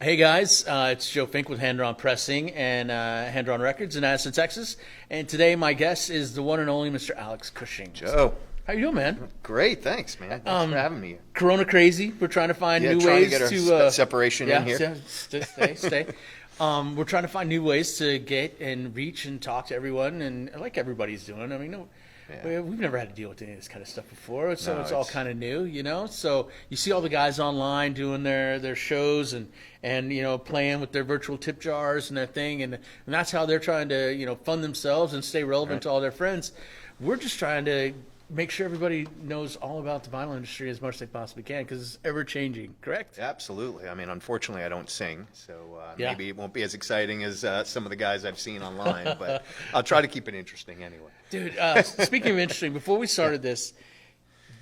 Hey guys, it's Joe Fink with Hand Drawn Pressing and Hand Drawn Records in Addison, Texas. And today my guest is the one and only Mr. Alex Cushing. Joe. How you doing, man? Great, thanks, man. Thanks for having me. Corona crazy. We're trying to find new trying ways to get to our separation in here. Yeah, stay. We're trying to find new ways to get and reach and talk to everyone, and like everybody's doing. I mean, no, we've never had to deal with any of this kind of stuff before, so it's all kind of new, you know. So you see all the guys online doing their shows and you know, playing with their virtual tip jars and their thing, and that's how they're trying to, you know, fund themselves and stay relevant to all their friends. We're just trying to make sure everybody knows all about the vinyl industry as much as they possibly can, because it's ever changing, correct? Absolutely. I mean, unfortunately, I don't sing, so Yeah. maybe it won't be as exciting as some of the guys I've seen online, but I'll try to keep it interesting anyway. Dude, speaking of interesting, before we started this,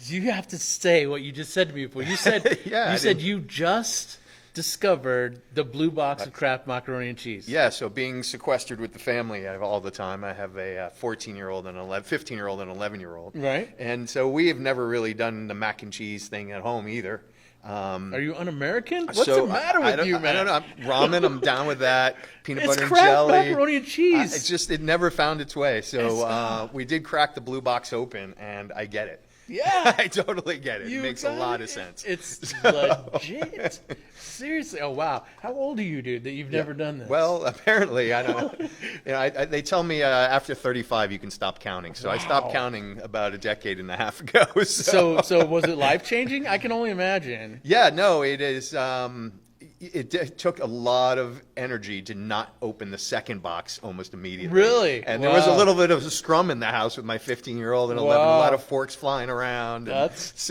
you have to say what you just said to me before. You said you just discovered the blue box of Kraft macaroni and cheese. Yeah, so being sequestered with the family all the time, I have a 14-year-old and 15-year-old and 11-year-old. Right. And so we have never really done the mac and cheese thing at home either. Are you un-American? What's So the matter with you, man? I don't know. Ramen, I'm down with that. Peanut It's butter and Kraft jelly. macaroni and cheese. It never found its way. So we did crack the blue box open, and I get it. Yeah. I totally get it. It makes a lot of sense. It's legit. Seriously. Oh, wow. How old are you, dude, that you've never done this? Well, apparently, I don't know. You know, they tell me after 35 you can stop counting. So I stopped counting about a decade and a half ago. So was it life-changing? I can only imagine. Yeah, no, it is. It took a lot of energy to not open the second box almost immediately. Really? And there was a little bit of a scrum in the house with my 15-year-old and 11, a lot of forks flying around. But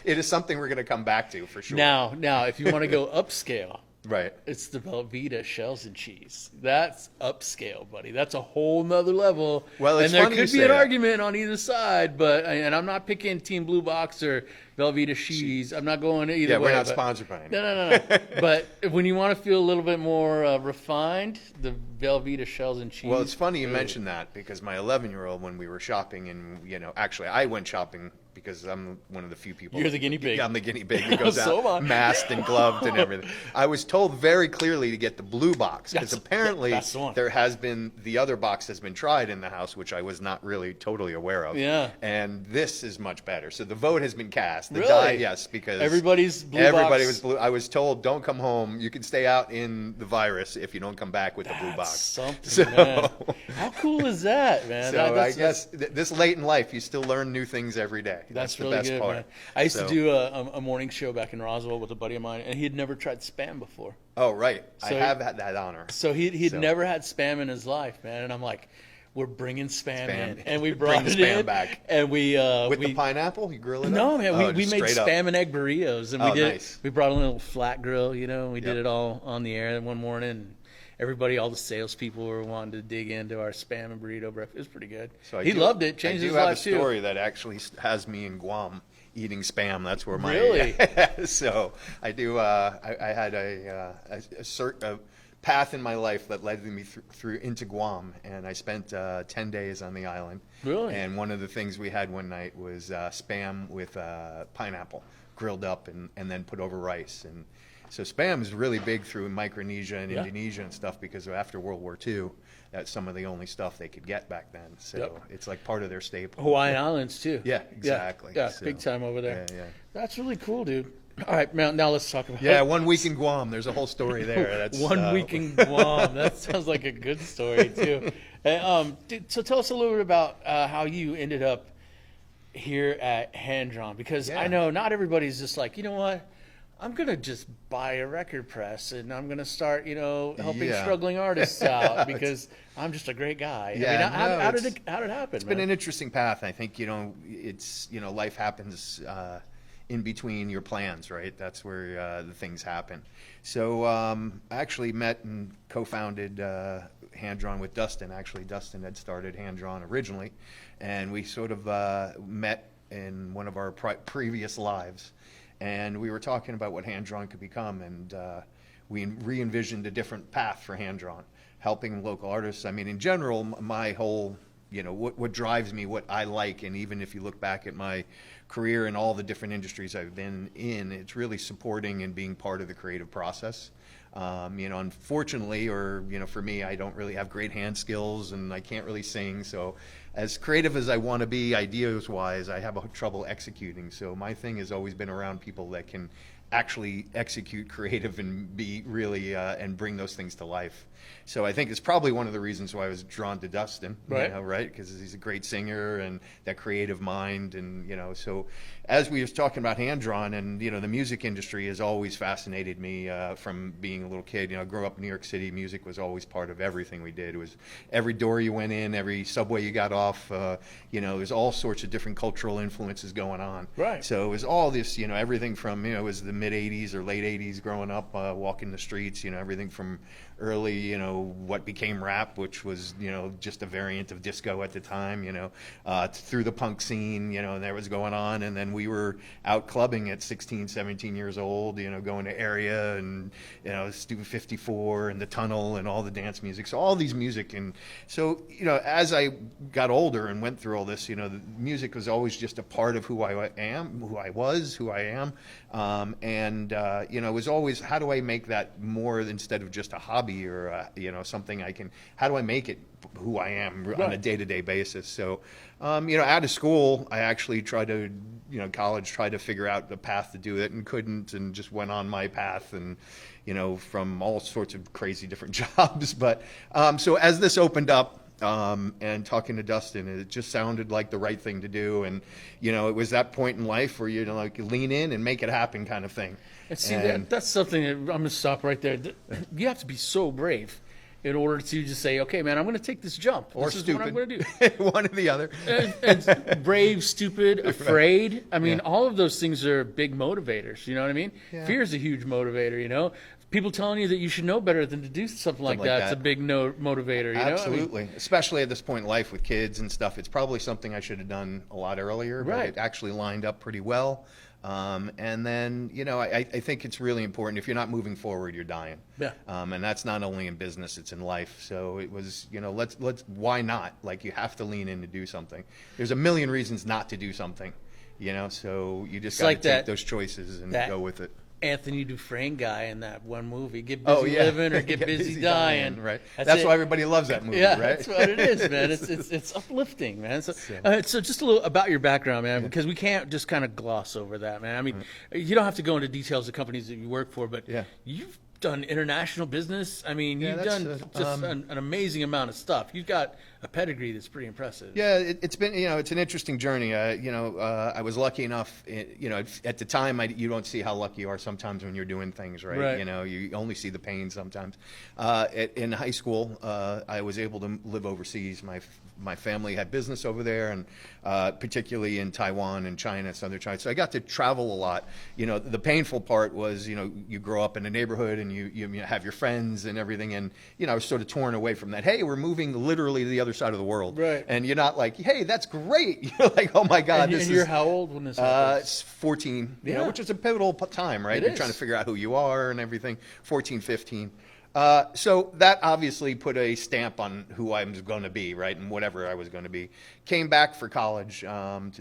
it is something we're going to come back to for sure. Now, if you want to go upscale, right, it's the Velveeta shells and cheese. That's upscale, buddy. That's a whole nother level. Well, it's and there funny could you be say an that. argument on either side, and I'm not picking Team Blue Box or Velveeta cheese. I'm not going either way. Yeah, we're not sponsored by any. No. But when you want to feel a little bit more refined, the Velveeta shells and cheese. Well, it's funny you mentioned that, because my 11-year-old, when we were shopping, and actually I went shopping because I'm one of the few people. You're the guinea pig. Yeah, I'm the guinea pig who goes So am I. out masked and gloved and everything. I was told very clearly to get the blue box, because apparently that's the one. there has been the other box has been tried in the house, which I was not really totally aware of. Yeah. And this is much better. So the vote has been cast. The Really? yes, because Everybody's blue everybody box. was blue. I was told, don't come home. You can stay out in the virus if you don't come back with the blue box. Something, man. How cool is that, man? So I guess this late in life, you still learn new things every day. That's the really best good, part. man. I used to do a morning show back in Roswell with a buddy of mine, and he had never tried Spam before. Oh, right. I So- have had that honor. So he'd never had Spam in his life, man. And I'm like, we're bringing Spam in. And we brought Bring it Spam in. back. And we With the pineapple, you grill it No, up? man, we just made straight up. Spam and egg burritos. And Oh, we did nice. we brought a little flat grill, you know, and we did Yep. it all on the air one morning. And everybody, all the salespeople were wanting to dig into our Spam and burrito breakfast. It was pretty good. So He loved it, changed his life I do have a too. story that actually has me in Guam eating Spam. That's where my Really? So I do. I had a path in my life that led me through into Guam, and I spent 10 days on the island. Really? And one of the things we had one night was Spam with pineapple grilled up and then put over rice. And so Spam is really big through Micronesia and Indonesia and stuff, because after World War II, that's some of the only stuff they could get back then. So it's like part of their staple. Hawaiian Islands too. Yeah, exactly. Yeah, So, big time over there. Yeah. That's really cool, dude. All right, now let's talk about Yeah, 1 week in Guam. There's a whole story there. That's One week in Guam. That sounds like a good story too. Dude, so tell us a little bit about how you ended up here at Hand Drawn, because I know not everybody's just like, you know what, I'm gonna just buy a record press and I'm gonna start, helping struggling artists out because I'm just a great guy. Yeah, I mean, how did it happen? It's been an interesting path. I think it's life happens in between your plans, right? That's where the things happen. So I actually met and co-founded Hand Drawn with Dustin. Actually, Dustin had started Hand Drawn originally, and we sort of met in one of our previous lives. And we were talking about what Hand Drawn could become, and we re-envisioned a different path for Hand Drawn, helping local artists. I mean, in general, my whole what drives me, what I like. And even if you look back at my career and all the different industries I've been in, it's really supporting and being part of the creative process. Unfortunately, or, for me, I don't really have great hand skills and I can't really sing. So as creative as I want to be, ideas wise, I have trouble executing. So my thing has always been around people that can actually execute creative and be really and bring those things to life. So I think it's probably one of the reasons why I was drawn to Dustin, right? Right, because he's a great singer and that creative mind, and so as we was talking about hand drawn, and the music industry has always fascinated me from being a little kid. I grew up in New York City. Music was always part of everything we did. It was every door you went in, every subway you got off. There's all sorts of different cultural influences going on. Right. So it was all this, everything from it was the mid '80s or late '80s growing up, walking the streets. Everything from early, what became rap, which was, just a variant of disco at the time, through the punk scene, and that was going on. And then we were out clubbing at 16, 17 years old, going to Area and, Studio 54 and the Tunnel and all the dance music. So all these music. And so, as I got older and went through all this, the music was always just a part of who I am, who I was, who I am. It was always, how do I make that more instead of just a hobby or, something how do I make it who I am on a day-to-day basis? So, out of school, I actually tried to, college, tried to figure out the path to do it and couldn't, and just went on my path and, from all sorts of crazy different jobs. But, so as this opened up, and talking to Dustin, it just sounded like the right thing to do. And, it was that point in life where you lean in and make it happen kind of thing. And see, that's something that I'm going to stop right there. You have to be so brave in order to just say, okay, man, I'm going to take this jump. Or this stupid. Is what I'm going to do. One or the other. and brave, stupid, afraid. Right. I mean, all of those things are big motivators. You know what I mean? Yeah. Fear is a huge motivator, People telling you that you should know better than to do something like that. It's a big motivator, Absolutely. I mean, especially at this point in life with kids and stuff. It's probably something I should have done a lot earlier, but it actually lined up pretty well. And then, I think it's really important. If you're not moving forward, you're dying. Yeah. And that's not only in business, it's in life. So it was, why not? You have to lean in to do something. There's a million reasons not to do something, so you just got to take those choices and go with it. Anthony Dufresne guy in that one movie, Get Busy Living or Get Busy Dying. Right. That's why everybody loves that movie, right? That's what it is, man. It's uplifting, man. So just a little about your background, man, because we can't just kind of gloss over that, man. I mean, you don't have to go into details of companies that you work for, but you've done international business. I mean, you've done just an amazing amount of stuff. You've got a pedigree that's pretty impressive. Yeah, it's been, it's an interesting journey. I was lucky enough, at the time, you don't see how lucky you are sometimes when you're doing things, right? You only see the pain sometimes. In high school, I was able to live overseas. My family had business over there, and particularly in Taiwan and China, southern China. So I got to travel a lot. The painful part was, you grow up in a neighborhood and you have your friends and everything, and I was sort of torn away from that. Hey, we're moving literally to the other side of the world, right? And you're not like, hey, that's great. You're like, oh my God, and you're how old when this happened? It's 14, which is a pivotal time, right? You're trying to figure out who you are and everything. 14, 15. So that obviously put a stamp on who I was going to be, right, and whatever I was going to be. Came back for college went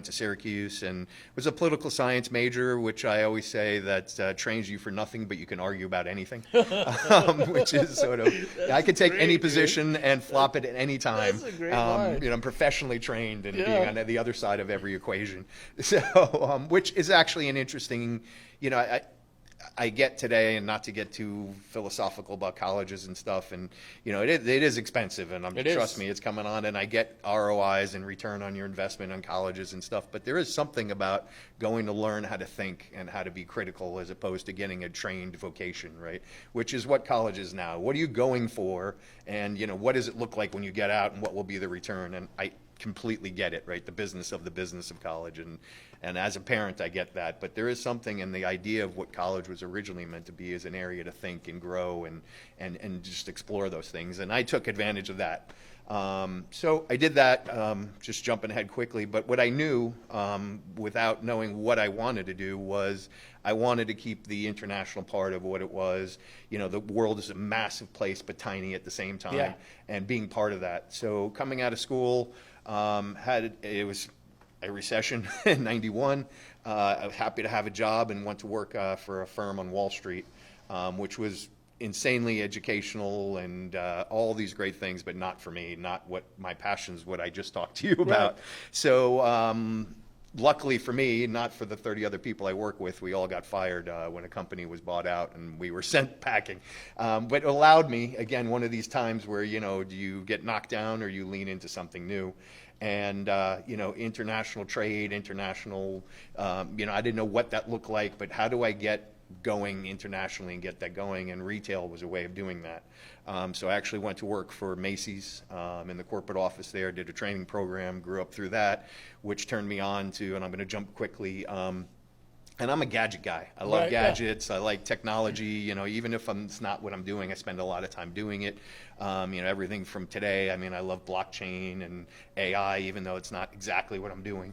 to Syracuse and was a political science major, which I always say that trains you for nothing, but you can argue about anything, which is sort of, I could take any position and flop it at any time. That's a great line. I'm professionally trained in being on the other side of every equation. So, which is actually an interesting, I get today, and not to get too philosophical about colleges and stuff, and it is expensive, and trust me, it's coming on, and I get ROIs and return on your investment on colleges and stuff, but there is something about going to learn how to think and how to be critical as opposed to getting a trained vocation, right? Which is what college is now. What are you going for, and what does it look like when you get out, and what will be the return? And I completely get it, right? The business of college, And as a parent, I get that. But there is something in the idea of what college was originally meant to be as an area to think and grow and just explore those things. And I took advantage of that. So I did that, just jumping ahead quickly. But what I knew, without knowing what I wanted to do, was I wanted to keep the international part of what it was. You know, the world is a massive place, but tiny at the same time, and being part of that. So coming out of school, it was a recession in '91. I was happy to have a job and went to work for a firm on Wall Street, which was insanely educational and all these great things, but not for me, not what my passions, what I just talked to you about. Right. So luckily for me, not for the 30 other people I work with, we all got fired when a company was bought out and we were sent packing. But it allowed me, again, one of these times where, you know, do you get knocked down or you lean into something new? And, you know, international trade, international, you know, I didn't know what that looked like, but how do I get going internationally and get that going? And retail was a way of doing that. So I actually went to work for Macy's in the corporate office there, did a training program, grew up through that, which turned me on to, and I'm going to jump quickly, and I'm a gadget guy. I love gadgets. I like technology. You know, even if it's not what I'm doing, I spend a lot of time doing it. You know, everything from today. I mean, I love blockchain and AI, even though it's not exactly what I'm doing.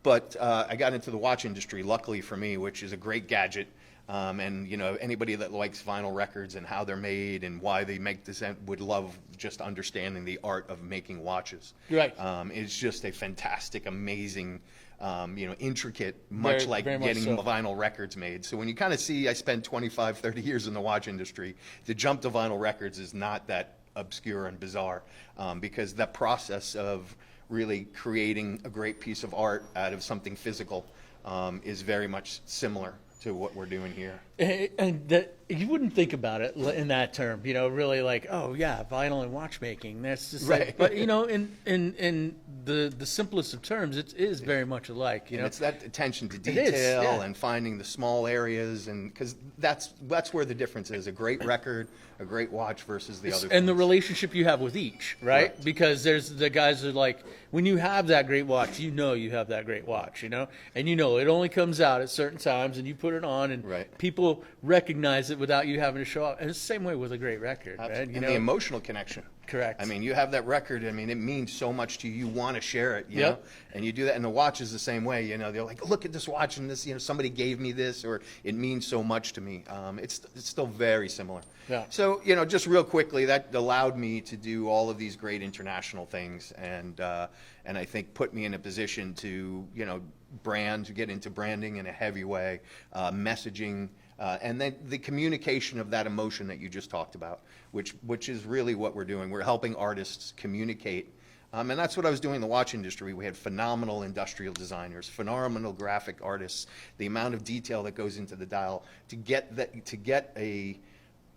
But I got into the watch industry, luckily for me, which is a great gadget. And, you know, anybody that likes vinyl records and how they're made and why they make this would love just understanding the art of making watches. Right. It's just a fantastic, amazing, you know, intricate, much like getting vinyl records made. So when you kind of see I spent 25, 30 years in the watch industry, to jump to vinyl records is not that obscure and bizarre, because that process of really creating a great piece of art out of something physical is very much similar to what we're doing here. And that you wouldn't think about it in that term, you know, really like, oh yeah, vinyl and watchmaking. That's just right. Like, but you know, in the simplest of terms, it is very much alike. You know, it's that attention to detail and finding the small areas, and because that's where the difference is. A great record, a great watch versus the other. And the relationship you have with each, right? Correct. Because there's the guys that are like, when you have that great watch, you know you have that great watch, you know, and you know it only comes out at certain times, and you put it on, and people recognize it without you having to show up. And it's the same way with a great record, right? And the emotional connection. Correct. I mean, you have that record. I mean, it means so much to you. You want to share it, you know? And you do that. And the watch is the same way. You know, they're like, look at this watch, and this, you know, somebody gave me this, or it means so much to me. It's still very similar. Yeah. So, you know, just real quickly, that allowed me to do all of these great international things, and I think put me in a position to, you know, to get into branding in a heavy way, messaging. And then the communication of that emotion that you just talked about, which is really what we're doing. We're helping artists communicate. And that's what I was doing in the watch industry. We had phenomenal industrial designers, phenomenal graphic artists, the amount of detail that goes into the dial to get a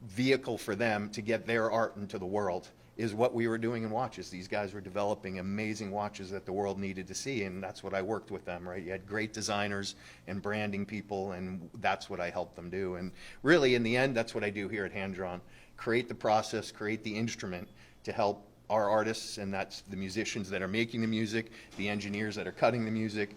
vehicle for them to get their art into the world is what we were doing in watches. These guys were developing amazing watches that the world needed to see, and that's what I worked with them, right? You had great designers and branding people, and that's what I helped them do. And really, in the end, that's what I do here at Hand Drawn. Create the process, create the instrument to help our artists, and that's the musicians that are making the music, the engineers that are cutting the music,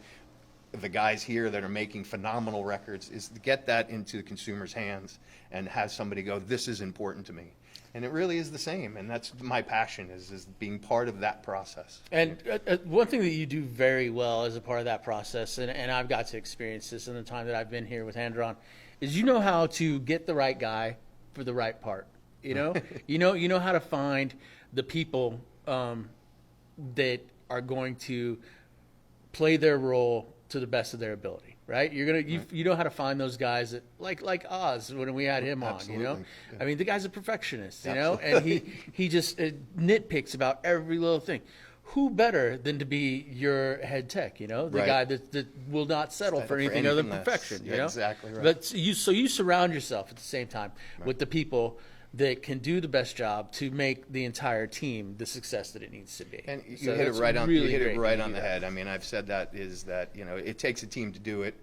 the guys here that are making phenomenal records, is to get that into the consumer's hands and have somebody go, this is important to me. And it really is the same, and that's my passion, is being part of that process. And one thing that you do very well as a part of that process, and I've got to experience this in the time that I've been here with Hand Drawn, is you know how to get the right guy for the right part. You know, you know how to find the people that are going to play their role to the best of their ability. Right, you know how to find those guys that like Oz when we had him on. You know, I mean the guy's a perfectionist. You know, and he just nitpicks about every little thing. Who better than to be your head tech? You know, the guy that will not settle for anything other than perfection. You know, exactly right. But you surround yourself at the same time with the people that can do the best job to make the entire team the success that it needs to be. And you hit it right on. You hit it right on the head. I mean, I've said that you know, it takes a team to do it,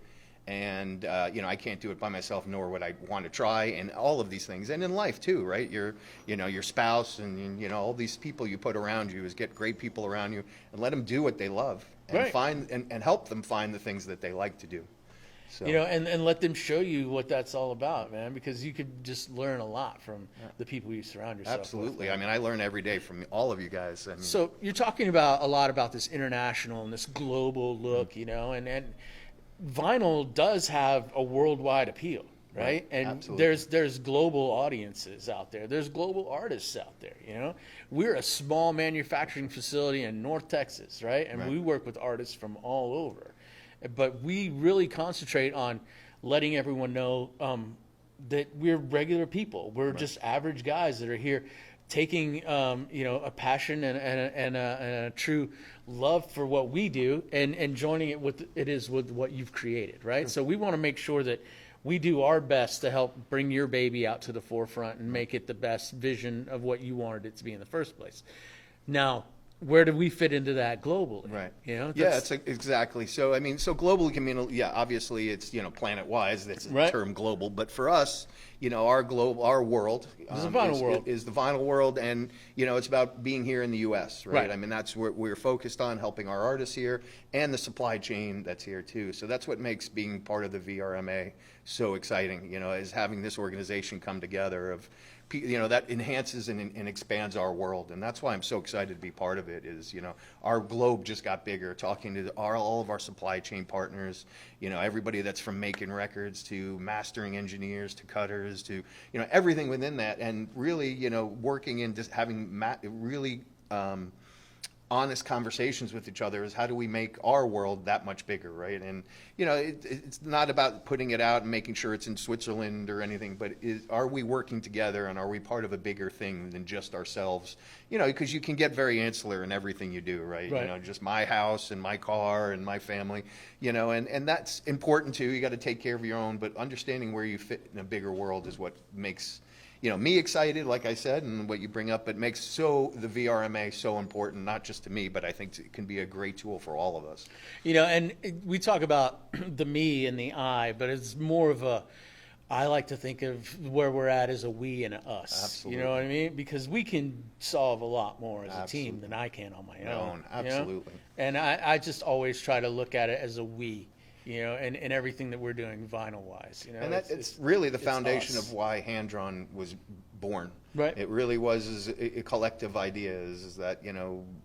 and you know, I can't do it by myself, nor would I want to try. And all of these things, and in life too, right? Your spouse, and you know, all these people you put around you, is get great people around you and let them do what they love. and Right. find and help them find the things that they like to do. So, and let them show you what that's all about, man, because you could just learn a lot from the people you surround yourself absolutely. with. I mean, I learn every day from all of you guys. I mean, So you're talking about a lot about this international and this global look, and vinyl does have a worldwide appeal, right? And absolutely. there's global audiences out there. There's global artists out there, We're a small manufacturing facility in North Texas, right? And we work with artists from all over. But we really concentrate on letting everyone know that we're regular people. We're just average guys that are here taking, a passion and a true love for what we do and joining it with what you've created, right? So we want to make sure that we do our best to help bring your baby out to the forefront and make it the best vision of what you wanted it to be in the first place. Now, where do we fit into that globally? Right. That's exactly. So, I mean, so globally can mean, obviously it's, planet-wise, that's the term global. But for us, our world is the vinyl world. Is the vinyl world. And, it's about being here in the U.S., right? I mean, that's what we're focused on, helping our artists here and the supply chain that's here, too. So that's what makes being part of the VRMA so exciting, is having this organization come together of, that enhances and expands our world. And that's why I'm so excited to be part of it is, our globe just got bigger, talking to all of our supply chain partners, everybody that's from making records to mastering engineers to cutters to, everything within that. And really, working and just having really honest conversations with each other is how do we make our world that much bigger, right? And it's not about putting it out and making sure it's in Switzerland or anything, but are we working together and are we part of a bigger thing than just ourselves? Because you can get very insular in everything you do, right? Just my house and my car and my family, and that's important too. You got to take care of your own, but understanding where you fit in a bigger world is what makes me excited, like I said, and what you bring up, it makes the VRMA so important, not just to me, but I think it can be a great tool for all of us. And we talk about the me and the I, but it's more of I like to think of where we're at as a we and a us. Absolutely. You know what I mean? Because we can solve a lot more as a team than I can on my own. Absolutely. And I just always try to look at it as a we. And everything that we're doing vinyl-wise. And it's really the foundation of why Hand Drawn was born. Right. It really was a collective idea is that,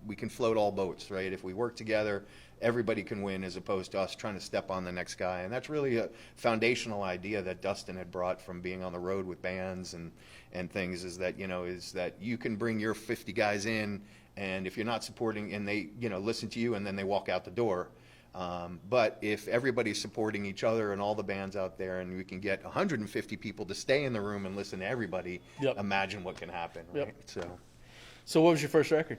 we can float all boats, right? If we work together, everybody can win as opposed to us trying to step on the next guy. And that's really a foundational idea that Dustin had brought from being on the road with bands and things is that you can bring your 50 guys in, and if you're not supporting and they, listen to you and then they walk out the door, but if everybody's supporting each other and all the bands out there and we can get 150 people to stay in the room and listen to everybody, imagine what can happen, right? So what was your first record?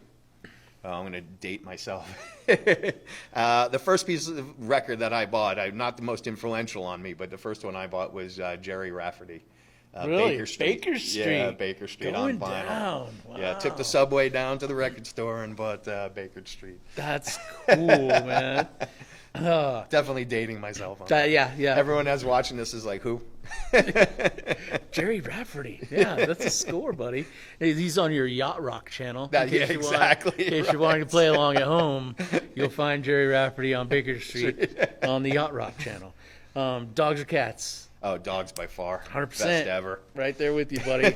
I'm going to date myself. The first piece of record that I bought, not the most influential on me, but the first one I bought was Jerry Rafferty. Really? Baker Street. Baker Street? Yeah, Baker Street Going on vinyl. down. Wow. Yeah, took the subway down to the record store and bought Baker Street. That's cool, man. Definitely dating myself on that. Yeah. Everyone that's watching this is like, who? Jerry Rafferty. Yeah, that's a score, buddy. He's on your Yacht Rock channel. Exactly. In case you're wanting to play along at home, you'll find Jerry Rafferty on Baker Street on the Yacht Rock channel. Dogs or cats? Oh, dogs by far. 100%. Best ever. Right there with you, buddy.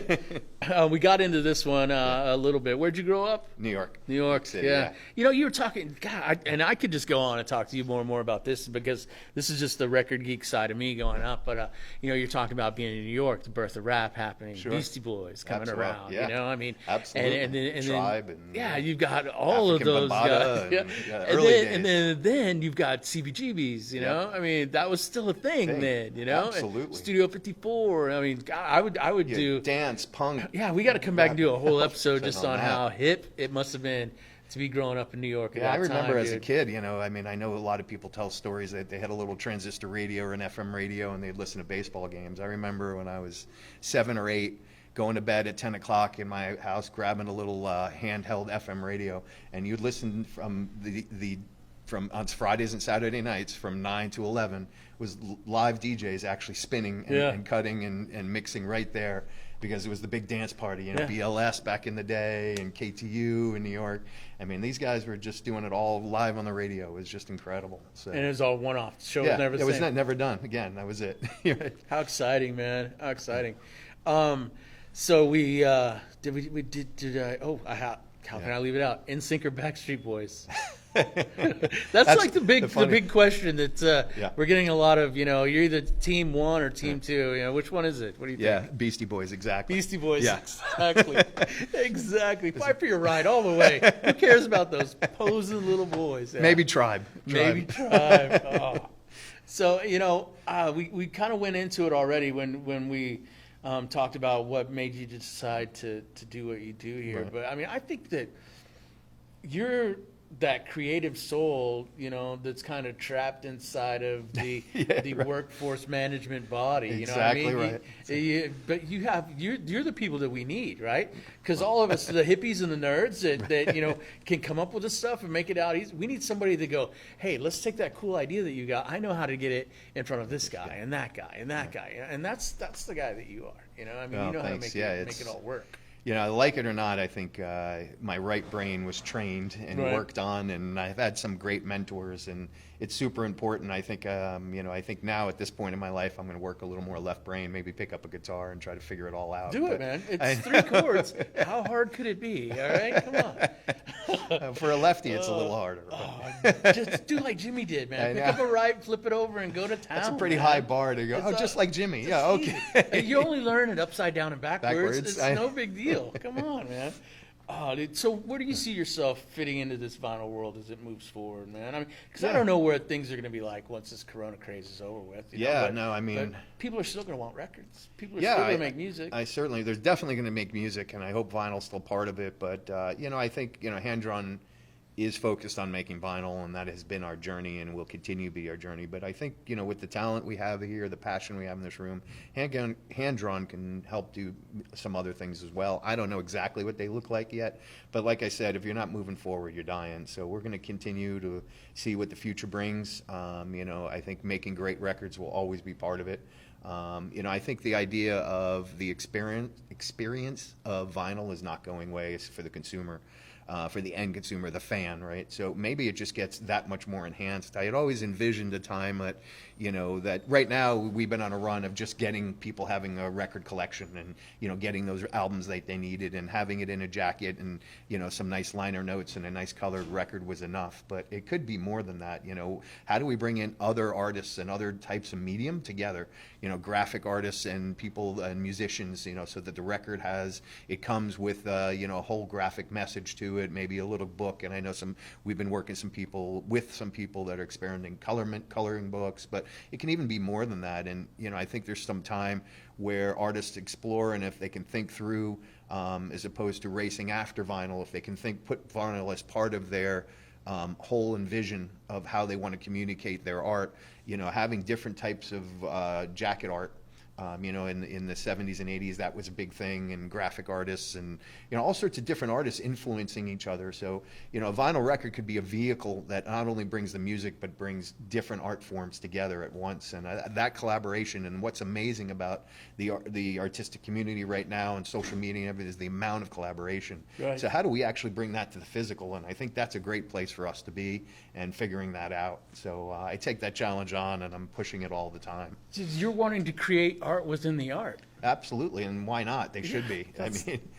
We got into this one a little bit. Where'd you grow up? New York. New York City, yeah. You were talking, God, and I could just go on and talk to you more and more about this because this is just the record geek side of me going up. But, you're talking about being in New York, the birth of rap happening, Beastie Boys coming around, yeah. I mean. Absolutely. And then Tribe. And, yeah, you've got all African of those Bambaataa guys. early days. And then you've got CBGBs, I mean, that was still a thing then, Absolutely. And Studio 54. I mean, God, I would do dance, punk. Yeah, we got to come back and do a whole episode just on how hip it must have been to be growing up in New York. Yeah, I remember as a kid, I mean, I know a lot of people tell stories that they had a little transistor radio or an FM radio and they'd listen to baseball games. I remember when I was 7 or 8, going to bed at 10 o'clock in my house, grabbing a little handheld FM radio, and you'd listen from from on Fridays and Saturday nights from 9 to 11 was live DJs actually spinning and cutting and mixing right there. because it was the big dance party, Yeah. BLS back in the day and KTU in New York. I mean, these guys were just doing it all live on the radio. It was just incredible. So, And it was all one-off. The show yeah, was never the it was same. never done again. That was it. How exciting, man! How exciting. So we did. How can I leave it out? NSYNC or Backstreet Boys? That's like the big question that we're getting a lot of. You're either team one or team two. Which one is it? What do you think? Yeah, Beastie Boys, exactly. Beastie Boys, yeah. exactly, exactly. Fight for your right all the way. Who cares about those posing little boys? Yeah. Maybe Tribe. Maybe Tribe. Oh. So we kind of went into it already when we talked about what made you decide to do what you do here. Right. But I mean, I think that you're that creative soul, that's kind of trapped inside of the right. workforce management body. Exactly, you know what I mean? right. But you're the people that we need, right? Because all of us, the hippies and the nerds that can come up with this stuff and make it out easy. We need somebody to go, hey, let's take that cool idea that you got. I know how to get it in front of this guy and that guy and that guy, and that's the guy that you are. I mean, you know how to make it all work. Like it or not, I think my right brain was trained and worked on, and I've had some great mentors, and it's super important. I think, I think now at this point in my life, I'm going to work a little more left brain, maybe pick up a guitar and try to figure it all out. Do it, man. It's 3 chords. How hard could it be? All right, come on. For a lefty, it's a little harder. Just do like Jimmy did, man. Pick up a right, flip it over, and go to town. That's a pretty high bar to go. Just like Jimmy. Yeah, okay. You only learn it upside down and backwards. It's no big deal. Come on, man. Oh, dude. So where do you see yourself fitting into this vinyl world as it moves forward, man? I mean, because I don't know where things are going to be like once this Corona craze is over with. But people are still going to want records. People are still going to make music. There's definitely going to make music, and I hope vinyl's still part of it. But I think Hand Drawn is focused on making vinyl, and that has been our journey and will continue to be our journey. But I think, with the talent we have here, the passion we have in this room, Hand Drawn can help do some other things as well. I don't know exactly what they look like yet, but like I said, if you're not moving forward, you're dying. So we're going to continue to see what the future brings. I think making great records will always be part of it. I think the idea of the experience of vinyl is not going away for the consumer. For the end consumer, the fan, right? So maybe it just gets that much more enhanced. I had always envisioned a time that, that right now we've been on a run of just getting people having a record collection and, getting those albums that they needed and having it in a jacket and, some nice liner notes and a nice colored record was enough. But it could be more than that. How do we bring in other artists and other types of medium together? Graphic artists and people and musicians, so that the record comes with, a whole graphic message to it, maybe a little book. And I know we've been working with some people that are experimenting coloring books, but it can even be more than that. And, I think there's some time where artists explore, and if they can think through, as opposed to racing after vinyl, if they can put vinyl as part of their whole and vision of how they want to communicate their art, having different types of jacket art. In the 70s and 80s, that was a big thing, and graphic artists and, all sorts of different artists influencing each other. So, a vinyl record could be a vehicle that not only brings the music, but brings different art forms together at once. And that collaboration, and what's amazing about the artistic community right now and social media and everything, is the amount of collaboration. Right. So how do we actually bring that to the physical? And I think that's a great place for us to be and figuring that out. So I take that challenge on, and I'm pushing it all the time. You're wanting to create art within the art. Absolutely, and why not? They should be.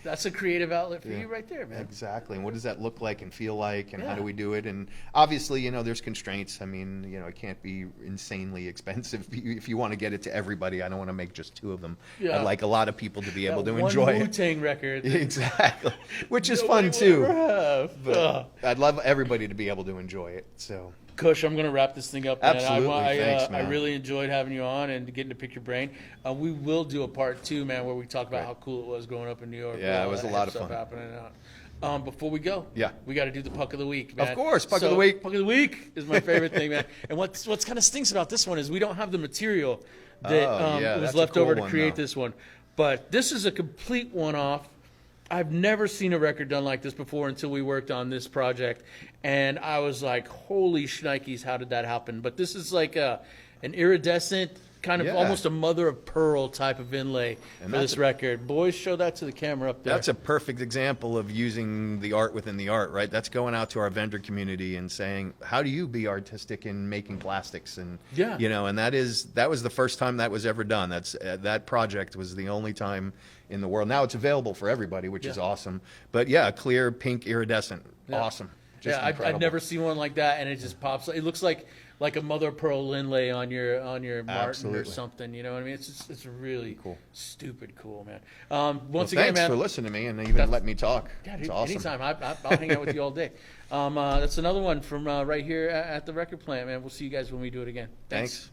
That's a creative outlet for you right there, man. Exactly. And what does that look like and feel like, and how do we do it? And obviously, there's constraints. I mean, it can't be insanely expensive if you want to get it to everybody. I don't want to make just 2 of them. Yeah. I'd like a lot of people to be able to enjoy it. One Wu-Tang record. Exactly. Which is fun too. But I'd love everybody to be able to enjoy it. So. Cush, I'm going to wrap this thing up, man. Absolutely. Thanks, man. I really enjoyed having you on and getting to pick your brain. We will do a part 2, man, where we talk about how cool it was growing up in New York. Yeah, it was a lot of fun. Happening out. Before we go, we got to do the Puck of the Week, man. Of course, Puck of the Week. Puck of the Week is my favorite thing, man. And what's kind of stinks about this one is we don't have the material that was left over to create this one. But this is a complete one-off. I've never seen a record done like this before until we worked on this project, and I was like, holy shnikes, how did that happen? But this is like an iridescent kind of almost a mother of pearl type of inlay for this record. Boys, show that to the camera up there. That's a perfect example of using the art within the art, right? That's going out to our vendor community and saying, how do you be artistic in making plastics? And you know, and that was the first time that was ever done. That project was the only time in the world. Now it's available for everybody, which is awesome. But yeah, clear pink iridescent, awesome. Just I've never seen one like that, and it just pops. It looks like a mother of pearl inlay on your Martin or something. You know what I mean? It's really cool, stupid cool, man. Once again, thanks man, for listening to me and even let me talk. Yeah, dude, it's awesome. Anytime. I'll hang out with you all day. That's another one from right here at the record plant, man. We'll see you guys when we do it again. Thanks.